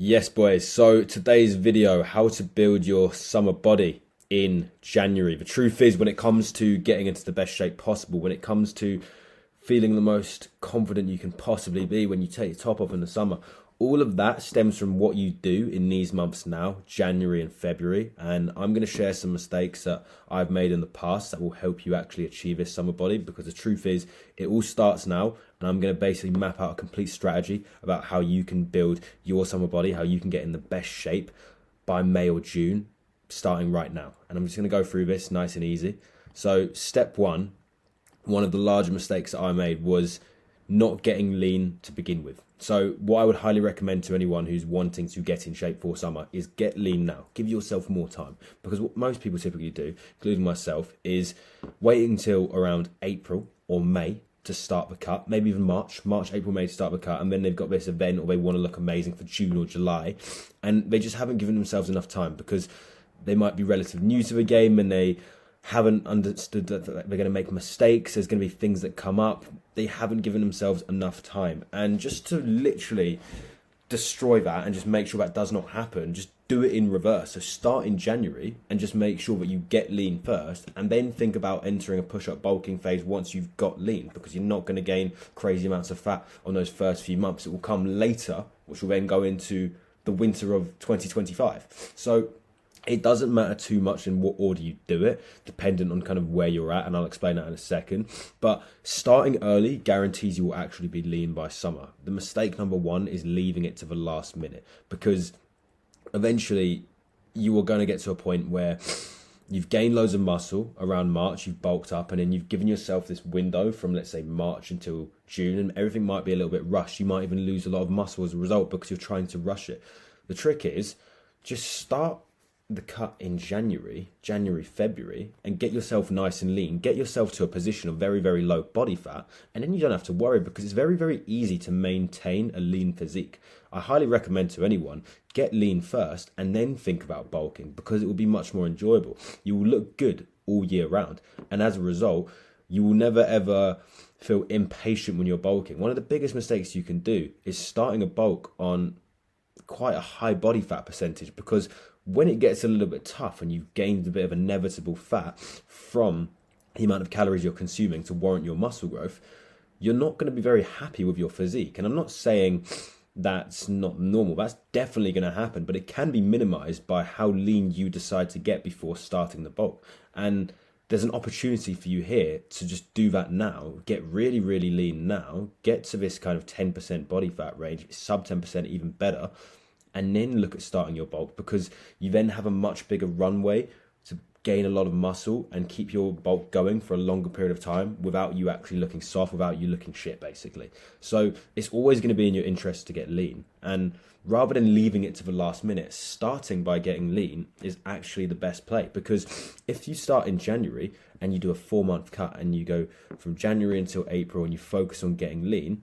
Yes, boys. So today's video, how to build your summer body in January. The truth is, when it comes to getting into the best shape possible, when it comes to feeling the most confident you can possibly be when you take your top off in the summer, all of that stems from what you do in these months now, January and February. And I'm going to share some mistakes that I've made in the past that will help you actually achieve this summer body, because the truth is it all starts now. And I'm going to basically map out a complete strategy about how you can build your summer body, how you can get in the best shape by May or June, starting right now. And I'm just going to go through this nice and easy. So step one of the larger mistakes that I made was not getting lean to begin with. So what I would highly recommend to anyone who's wanting to get in shape for summer is get lean now. Give yourself more time, because what most people typically do, including myself, is wait until around April or May to start the cut, maybe even March, April, May to start the cut, and then they've got this event or they want to look amazing for June or July, and they just haven't given themselves enough time because they might be relatively new to the game and they haven't understood that they're going to make mistakes. There's going to be things that come up. They haven't given themselves enough time. And just to literally destroy that and just make sure that does not happen, just do it in reverse. So start in January and just make sure that you get lean first, and then think about entering a push-up bulking phase once you've got lean, because you're not going to gain crazy amounts of fat on those first few months. It will come later, which will then go into the winter of 2025. So it doesn't matter too much in what order you do it, dependent on kind of where you're at, and I'll explain that in a second. But starting early guarantees you will actually be lean by summer. The mistake number one is leaving it to the last minute, because eventually you are going to get to a point where you've gained loads of muscle around March, you've bulked up, and then you've given yourself this window from, let's say, March until June, and everything might be a little bit rushed. You might even lose a lot of muscle as a result because you're trying to rush it. The trick is just start the cut in January, February, and get yourself nice and lean. Get yourself to a position of very, very low body fat, and then you don't have to worry, because it's very, very easy to maintain a lean physique. I highly recommend to anyone, get lean first and then think about bulking, because it will be much more enjoyable. You will look good all year round, and as a result, you will never ever feel impatient when you're bulking. One of the biggest mistakes you can do is starting a bulk on quite a high body fat percentage, because when it gets a little bit tough and you've gained a bit of inevitable fat from the amount of calories you're consuming to warrant your muscle growth, you're not going to be very happy with your physique. And I'm not saying that's not normal. That's definitely going to happen, but it can be minimized by how lean you decide to get before starting the bulk. And there's an opportunity for you here to just do that now. Get really, really lean now. Get to this kind of 10% body fat range, sub 10% even better, and then look at starting your bulk, because you then have a much bigger runway to gain a lot of muscle and keep your bulk going for a longer period of time without you actually looking soft, without you looking shit, basically. So it's always going to be in your interest to get lean, and rather than leaving it to the last minute, starting by getting lean is actually the best play. Because if you start in January and you do a 4-month cut and you go from January until April and you focus on getting lean,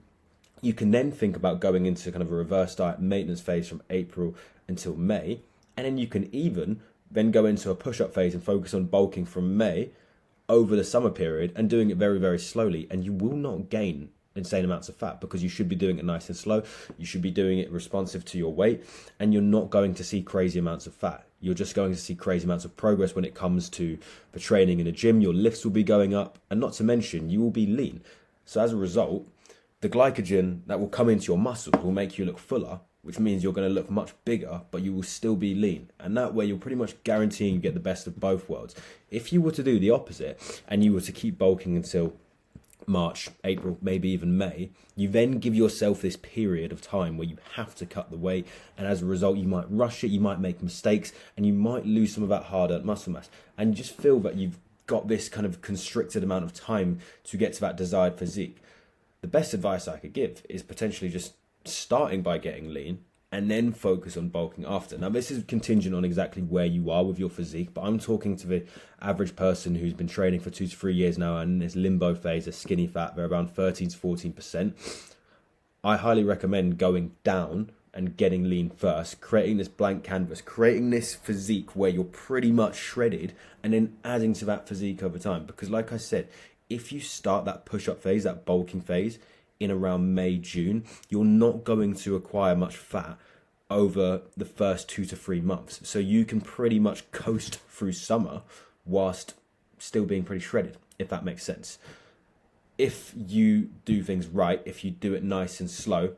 you can then think about going into kind of a reverse diet maintenance phase from April until May. And then you can even then go into a push-up phase and focus on bulking from May over the summer period and doing it very, very slowly. And you will not gain insane amounts of fat, because you should be doing it nice and slow. You should be doing it responsive to your weight, and you're not going to see crazy amounts of fat. You're just going to see crazy amounts of progress when it comes to the training in the gym. Your lifts will be going up, and not to mention, you will be lean. So as a result, the glycogen that will come into your muscles will make you look fuller, which means you're going to look much bigger, but you will still be lean. And that way, you're pretty much guaranteeing you get the best of both worlds. If you were to do the opposite and you were to keep bulking until March, April, maybe even May, you then give yourself this period of time where you have to cut the weight, and as a result you might rush it, you might make mistakes, and you might lose some of that hard-earned muscle mass, and you just feel that you've got this kind of constricted amount of time to get to that desired physique. The best advice I could give is potentially just starting by getting lean and then focus on bulking after. Now, this is contingent on exactly where you are with your physique, but I'm talking to the average person who's been training for 2 to 3 years now, and in this limbo phase, they're skinny fat, they're around 13 to 14%. I highly recommend going down and getting lean first, creating this blank canvas, creating this physique where you're pretty much shredded, and then adding to that physique over time. Because like I said, if you start that push-up phase, that bulking phase, in around May, June, you're not going to acquire much fat over the first 2 to 3 months. So you can pretty much coast through summer whilst still being pretty shredded, if that makes sense. If you do things right, if you do it nice and slow,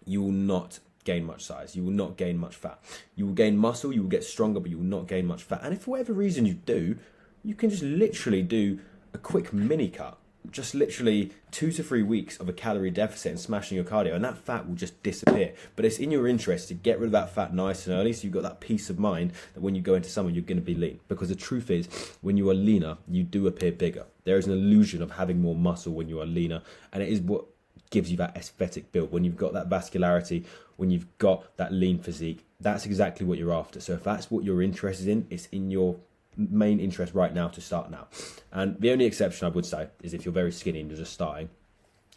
you will not gain much size. You will not gain much fat. You will gain muscle, you will get stronger, but you will not gain much fat. And if for whatever reason you do, you can just literally do a quick mini cut, just literally 2 to 3 weeks of a calorie deficit and smashing your cardio, and that fat will just disappear. But it's in your interest to get rid of that fat nice and early, so you've got that peace of mind that when you go into summer, you're going to be lean. Because the truth is, when you are leaner, you do appear bigger. There is an illusion of having more muscle when you are leaner, and it is what gives you that aesthetic build. When you've got that vascularity, when you've got that lean physique, that's exactly what you're after. So if that's what you're interested in, it's in your main interest right now to start now. And the only exception I would say is if you're very skinny and you're just starting.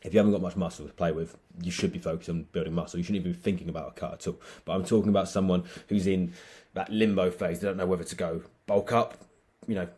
If you haven't got much muscle to play with, you should be focused on building muscle. You shouldn't even be thinking about a cut at all. But I'm talking about someone who's in that limbo phase. They don't know whether to go bulk up,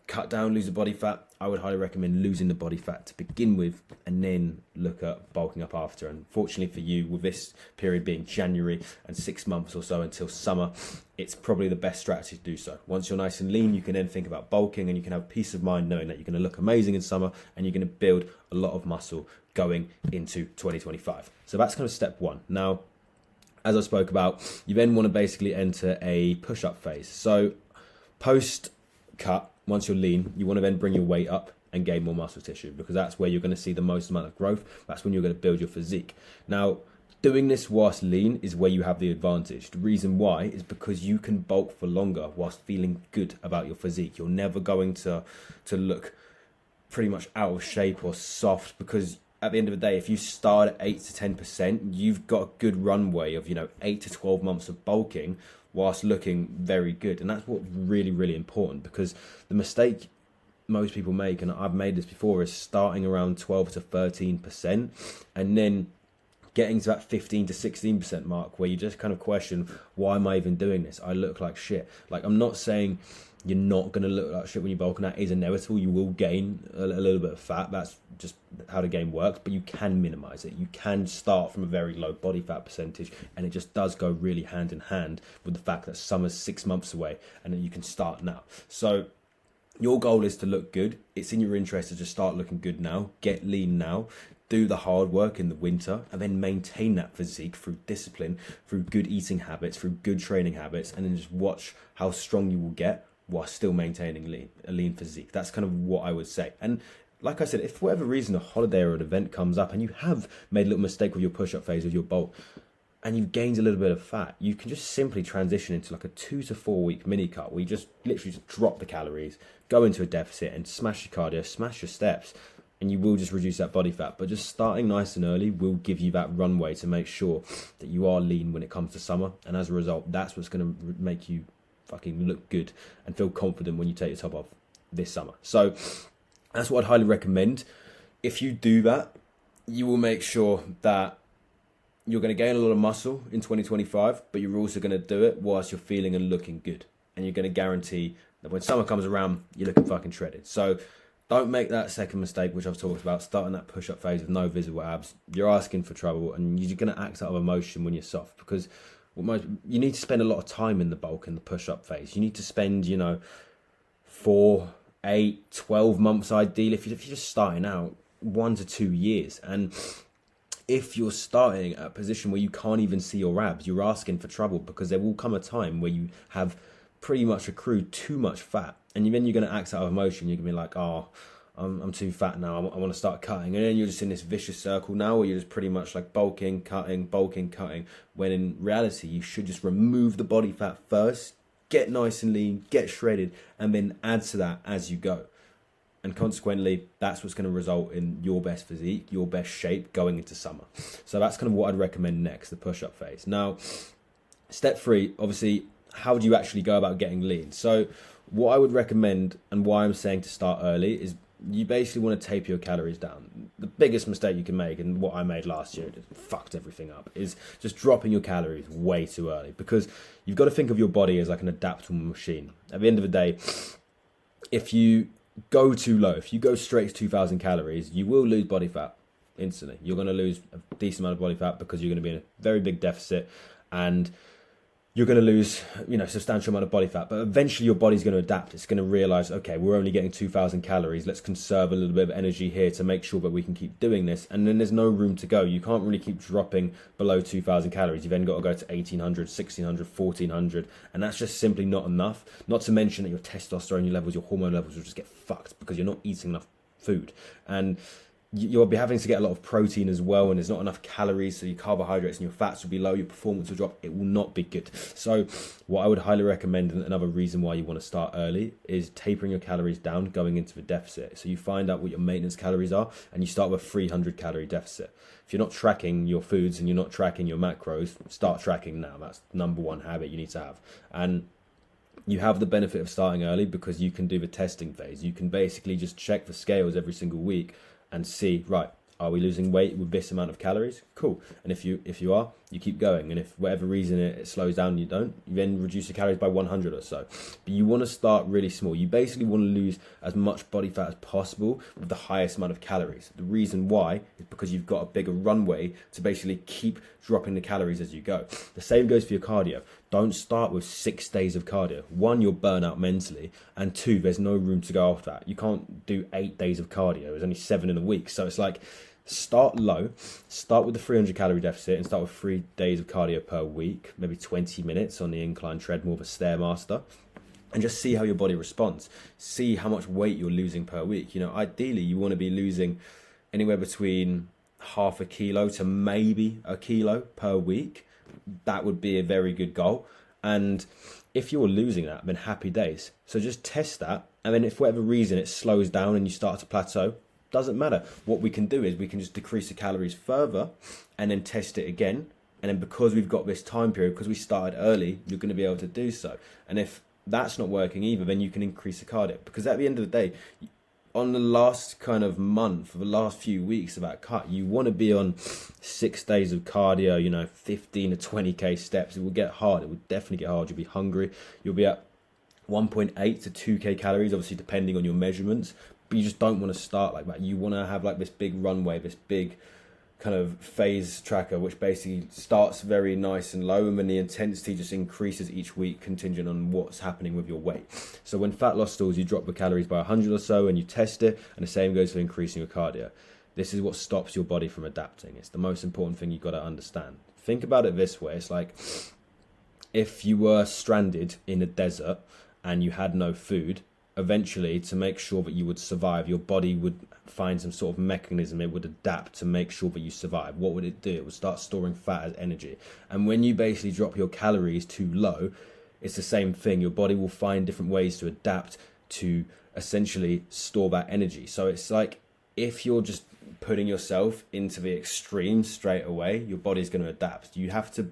cut down, lose the body fat. I would highly recommend losing the body fat to begin with and then look at bulking up after. And fortunately for you, with this period being January and 6 months or so until summer, it's probably the best strategy to do so. Once you're nice and lean, you can then think about bulking, and you can have peace of mind knowing that you're going to look amazing in summer and you're going to build a lot of muscle going into 2025. So that's kind of step one. Now, as I spoke about, you then want to basically enter a push-up phase. So post-cut, once you're lean, you want to then bring your weight up and gain more muscle tissue, because that's where you're going to see the most amount of growth. That's when you're going to build your physique. Now, doing this whilst lean is where you have the advantage. The reason why is because you can bulk for longer whilst feeling good about your physique. You're never going to look pretty much out of shape or soft, because at the end of the day, if you start at 8 to 10%, you've got a good runway of 8 to 12 months of bulking whilst looking very good. And that's what's really, really important, because the mistake most people make, and I've made this before, is starting around 12 to 13% and then getting to that 15 to 16% mark where you just kind of question, why am I even doing this? I look like shit. Like, I'm not saying you're not going to look like shit when you bulk, and that is inevitable. You will gain a little bit of fat. That's just how the game works, but you can minimize it. You can start from a very low body fat percentage, and it just does go really hand in hand with the fact that summer's 6 months away and that you can start now. So your goal is to look good. It's in your interest to just start looking good now, get lean now, do the hard work in the winter, and then maintain that physique through discipline, through good eating habits, through good training habits, and then just watch how strong you will get while still maintaining a lean physique. That's kind of what I would say. And like I said, if for whatever reason a holiday or an event comes up and you have made a little mistake with your push-up phase, with your bulk, and you've gained a little bit of fat, you can just simply transition into like a 2 to 4 week mini cut where you just literally just drop the calories, go into a deficit and smash your cardio, smash your steps, and you will just reduce that body fat. But just starting nice and early will give you that runway to make sure that you are lean when it comes to summer. And as a result, that's what's going to make you fucking look good and feel confident when you take your top off this summer. So that's what I'd highly recommend. If you do that, you will make sure that you're going to gain a lot of muscle in 2025, but you're also going to do it whilst you're feeling and looking good. And you're going to guarantee that when summer comes around, you're looking fucking shredded. So don't make that second mistake, which I've talked about, starting that push-up phase with no visible abs. You're asking for trouble, and you're going to act out of emotion when you're soft, because you need to spend a lot of time in the bulk and the push-up phase. You need to spend, 4, 8, 12 months ideally. If you're just starting out, 1 to 2 years. And if you're starting at a position where you can't even see your abs, you're asking for trouble, because there will come a time where you have pretty much accrued too much fat, and then you're going to act out of emotion. You're going to be like, oh, I'm too fat now, I want to start cutting. And then you're just in this vicious circle now where you're just pretty much like bulking, cutting, when in reality you should just remove the body fat first, get nice and lean, get shredded, and then add to that as you go. And consequently, that's what's going to result in your best physique, your best shape going into summer. So that's kind of what I'd recommend next, the push-up phase. Now, step 3, obviously, how do you actually go about getting lean? So what I would recommend, and why I'm saying to start early, is you basically want to taper your calories down. The biggest mistake you can make, and what I made last year, just fucked everything up, is just dropping your calories way too early, because you've got to think of your body as like an adaptable machine. At the end of the day, if you go too low, if you go straight to 2,000 calories, you will lose body fat instantly. You're going to lose a decent amount of body fat because you're going to be in a very big deficit, and you're going to lose, substantial amount of body fat, but eventually your body's going to adapt. It's going to realize, okay, we're only getting 2,000 calories. Let's conserve a little bit of energy here to make sure that we can keep doing this. And then there's no room to go. You can't really keep dropping below 2,000 calories. You've then got to go to 1,800, 1,600, 1,400. And that's just simply not enough. Not to mention that your testosterone levels, your hormone levels will just get fucked because you're not eating enough food. And you'll be having to get a lot of protein as well, and there's not enough calories, so your carbohydrates and your fats will be low, your performance will drop. It will not be good. So what I would highly recommend, and another reason why you want to start early, is tapering your calories down going into the deficit. So you find out what your maintenance calories are, and you start with a 300 calorie deficit. If you're not tracking your foods and you're not tracking your macros, start tracking now. That's number one habit you need to have. And you have the benefit of starting early because you can do the testing phase. You can basically just check the scales every single week and see, right, are we losing weight with this amount of calories? Cool. And if you are, you keep going. And if for whatever reason it slows down, you don't, you then reduce the calories by 100 or so. But you want to start really small. You basically want to lose as much body fat as possible with the highest amount of calories. The reason why is because you've got a bigger runway to basically keep dropping the calories as you go. The same goes for your cardio. Don't start with 6 days of cardio. One, you'll burn out mentally, and two, there's no room to go after that. You can't do 8 days of cardio. There's only 7 in a week. So it's like, start low, start with the 300 calorie deficit and start with 3 days of cardio per week, maybe 20 minutes on the incline treadmill of a Stairmaster, and just see how your body responds. See how much weight you're losing per week. Ideally you want to be losing anywhere between half a kilo to maybe a kilo per week. That would be a very good goal. And if you're losing that, then happy days. So just test that, and then if for whatever reason it slows down and you start to plateau, doesn't matter. What we can do is we can just decrease the calories further and then test it again. And then because we've got this time period, because we started early, you're going to be able to do so. And if that's not working either, then you can increase the cardio. Because at the end of the day, on the last kind of month, or the last few weeks of that cut, you want to be on 6 days of cardio, 15 to 20k steps. It will get hard. It will definitely get hard. You'll be hungry. You'll be at 1.8 to 2k calories, obviously depending on your measurements. But you just don't want to start like that. You want to have like this big runway, this big kind of phase tracker, which basically starts very nice and low, and then the intensity just increases each week contingent on what's happening with your weight. So when fat loss stalls, you drop the calories by 100 or so and you test it, and the same goes for increasing your cardio. This is what stops your body from adapting. It's the most important thing you've got to understand. Think about it this way. It's like if you were stranded in a desert and you had no food, eventually, to make sure that you would survive, your body would find some sort of mechanism. It would adapt to make sure that you survive. What would it do? It would start storing fat as energy. And when you basically drop your calories too low, it's the same thing. Your body will find different ways to adapt to essentially store that energy. So it's like if you're just putting yourself into the extreme straight away, your body's going to adapt. You have to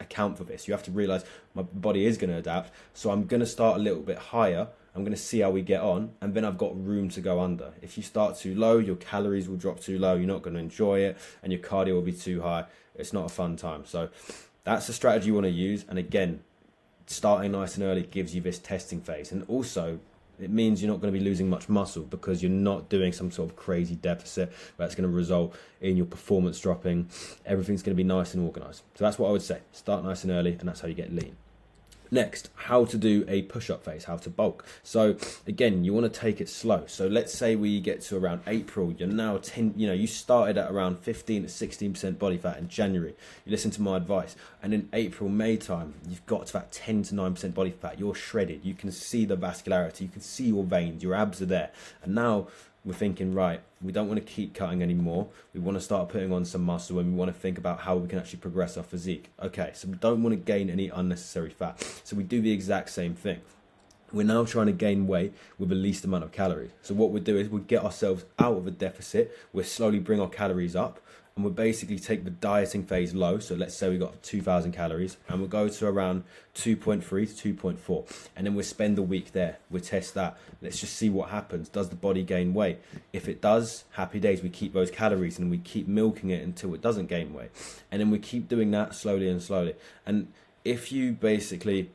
account for this. You have to realize my body is going to adapt. So I'm going to start a little bit higher. I'm going to see how we get on, and then I've got room to go under. If you start too low, your calories will drop too low. You're not going to enjoy it, and your cardio will be too high. It's not a fun time. So that's the strategy you want to use. And again, starting nice and early gives you this testing phase. And also, it means you're not going to be losing much muscle because you're not doing some sort of crazy deficit that's going to result in your performance dropping. Everything's going to be nice and organized. So that's what I would say. Start nice and early, and that's how you get lean. Next, how to do a push-up phase, how to bulk. So again, you want to take it slow. So let's say we get to around April, you're now you started at around 15 to 16% body fat in January. You listen to my advice. And in April, May time, you've got to that 10 to 9% body fat. You're shredded. You can see the vascularity. You can see your veins. Your abs are there. And now we're thinking, right, we don't want to keep cutting anymore. We want to start putting on some muscle, and we want to think about how we can actually progress our physique. Okay, so we don't want to gain any unnecessary fat. So we do the exact same thing. We're now trying to gain weight with the least amount of calories. So what we'll do is we'll get ourselves out of a deficit. We'll slowly bring our calories up, and we'll basically take the dieting phase low. So let's say we got 2,000 calories, and we'll go to around 2.3 to 2.4. And then we'll spend a week there. We'll test that. Let's just see what happens. Does the body gain weight? If it does, happy days. We keep those calories and we keep milking it until it doesn't gain weight. And then we keep doing that slowly and slowly. And if you basically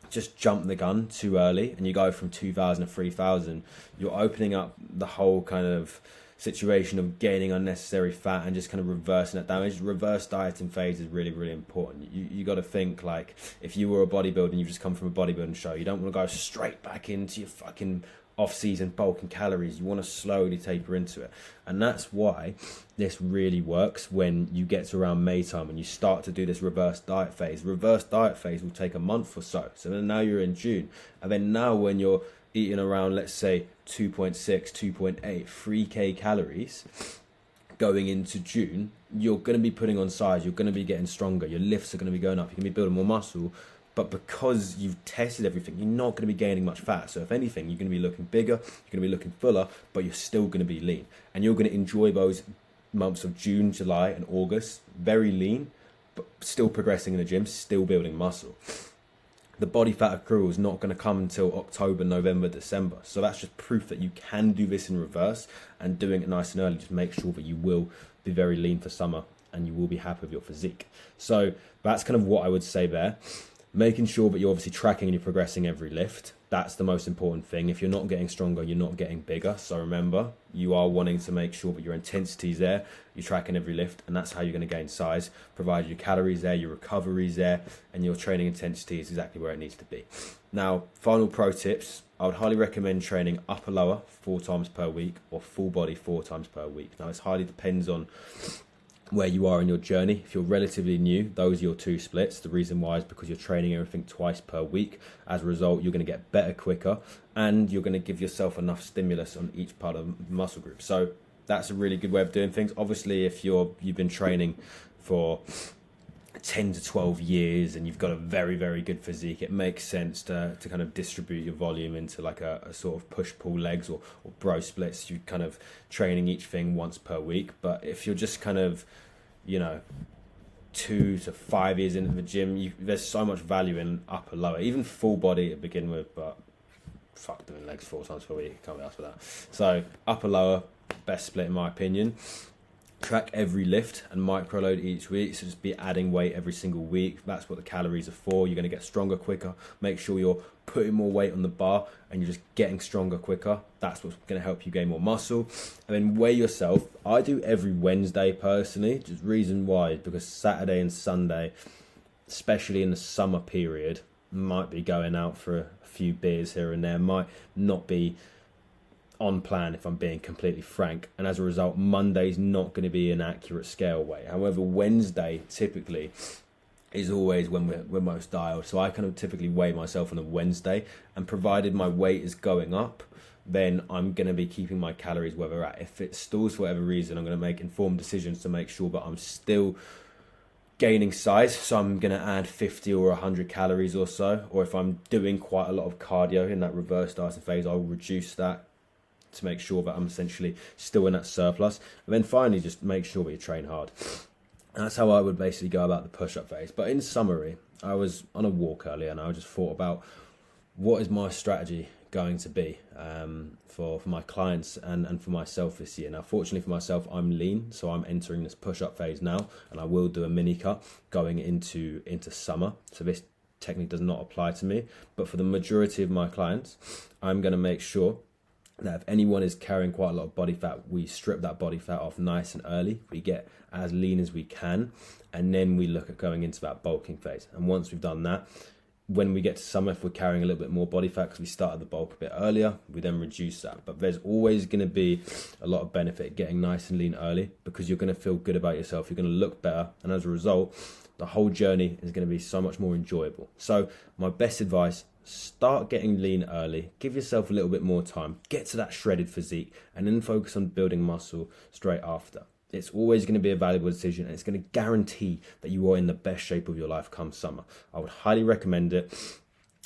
just jump the gun too early and you go from 2,000 to 3,000, you're opening up the whole kind of situation of gaining unnecessary fat and just kind of reversing that damage. Reverse dieting phase is really, really important. You got to think like, if you were a bodybuilder and you've just come from a bodybuilding show, you don't want to go straight back into your fucking off-season bulk and calories. You want to slowly taper into it, and that's why this really works when you get to around May time and you start to do this reverse diet phase. Reverse diet phase will take a month or so. So then now you're in June, and then now when you're eating around, let's say 2.6, 2.8, 3k calories going into June, you're going to be putting on size, you're going to be getting stronger, your lifts are going to be going up, you're going to be building more muscle. But because you've tested everything, you're not going to be gaining much fat. So if anything, you're going to be looking bigger, you're going to be looking fuller, but you're still going to be lean. And you're going to enjoy those months of June, July, and August, very lean, but still progressing in the gym, still building muscle. The body fat accrual is not going to come until October, November, December. So that's just proof that you can do this in reverse, and doing it nice and early. Just make sure that you will be very lean for summer and you will be happy with your physique. So that's kind of what I would say there. Making sure that you're obviously tracking and you're progressing every lift. That's the most important thing. If you're not getting stronger, you're not getting bigger. So remember, you are wanting to make sure that your intensity is there, you're tracking every lift, and that's how you're going to gain size, provided your calories there, your recovery's there, and your training intensity is exactly where it needs to be. Now, final pro tips. I would highly recommend training upper lower 4 times per week or full body 4 times per week. Now, it highly depends on where you are in your journey. If you're relatively new, those are your 2 splits. The reason why is because you're training everything twice per week. As a result, you're going to get better quicker, and you're going to give yourself enough stimulus on each part of the muscle group. So that's a really good way of doing things. Obviously, if you've been training for 10 to 12 years and you've got a very, very good physique, it makes sense to kind of distribute your volume into like a sort of push-pull legs or bro splits. You're kind of training each thing once per week. But if you're just kind of, 2 to 5 years into the gym, there's so much value in upper lower, even full body to begin with, but fuck doing legs 4 times per week, can't be asked for that. So upper lower, best split in my opinion. Track every lift and micro load each week. So just be adding weight every single week. That's what the calories are for. You're going to get stronger quicker. Make sure you're putting more weight on the bar and you're just getting stronger quicker. That's what's going to help you gain more muscle. And then weigh yourself. I do every Wednesday personally. Just reason why, because Saturday and Sunday, especially in the summer period, might be going out for a few beers here and there, might not be on plan if I'm being completely frank, and as a result Monday's not going to be an accurate scale weight. However, Wednesday typically is always when we're most dialed, so I kind of typically weigh myself on a Wednesday, and provided my weight is going up, then I'm going to be keeping my calories where they're at. If it stalls for whatever reason, I'm going to make informed decisions to make sure that I'm still gaining size, so I'm going to add 50 or 100 calories or so, or if I'm doing quite a lot of cardio in that reverse dieting phase, I'll reduce that to make sure that I'm essentially still in that surplus. And then finally, just make sure that you train hard. And that's how I would basically go about the push-up phase. But in summary, I was on a walk earlier and I just thought about what is my strategy going to be for my clients and for myself this year. Now, fortunately for myself, I'm lean, so I'm entering this push-up phase now, and I will do a mini cut going into summer. So this technique does not apply to me, but for the majority of my clients, I'm going to make sure that if anyone is carrying quite a lot of body fat, we strip that body fat off nice and early. We get as lean as we can, and then we look at going into that bulking phase. And once we've done that, when we get to summer, if we're carrying a little bit more body fat because we started the bulk a bit earlier, we then reduce that. But there's always going to be a lot of benefit getting nice and lean early, because you're going to feel good about yourself, you're going to look better, and as a result, the whole journey is going to be so much more enjoyable. So my best advice: start getting lean early, give yourself a little bit more time, get to that shredded physique, and then focus on building muscle straight after. It's always going to be a valuable decision, and it's going to guarantee that you are in the best shape of your life come summer. I would highly recommend it.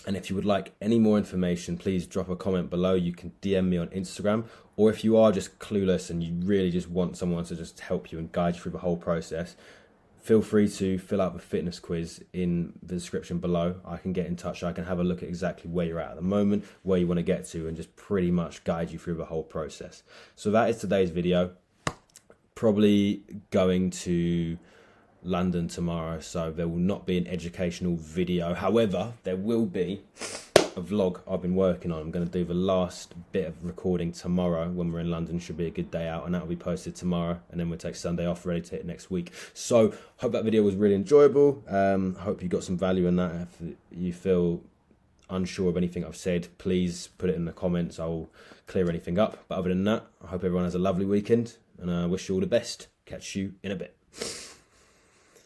And if you would like any more information, please drop a comment below. You can DM me on Instagram, or if you are just clueless and you really just want someone to just help you and guide you through the whole process, feel free to fill out the fitness quiz in the description below. I can get in touch. I can have a look at exactly where you're at the moment, where you want to get to, and just pretty much guide you through the whole process. So that is today's video. Probably going to London tomorrow, so there will not be an educational video. However, there will be a vlog I've been working on. I'm going to do the last bit of recording tomorrow when we're in London. Should be a good day out, and that will be posted tomorrow, and then we'll take Sunday off, ready to hit next week. So hope that video was really enjoyable. Hope you got some value in that. If you feel unsure of anything I've said, please put it in the comments. I'll clear anything up. But other than that, I hope everyone has a lovely weekend, and I wish you all the best. Catch you in a bit.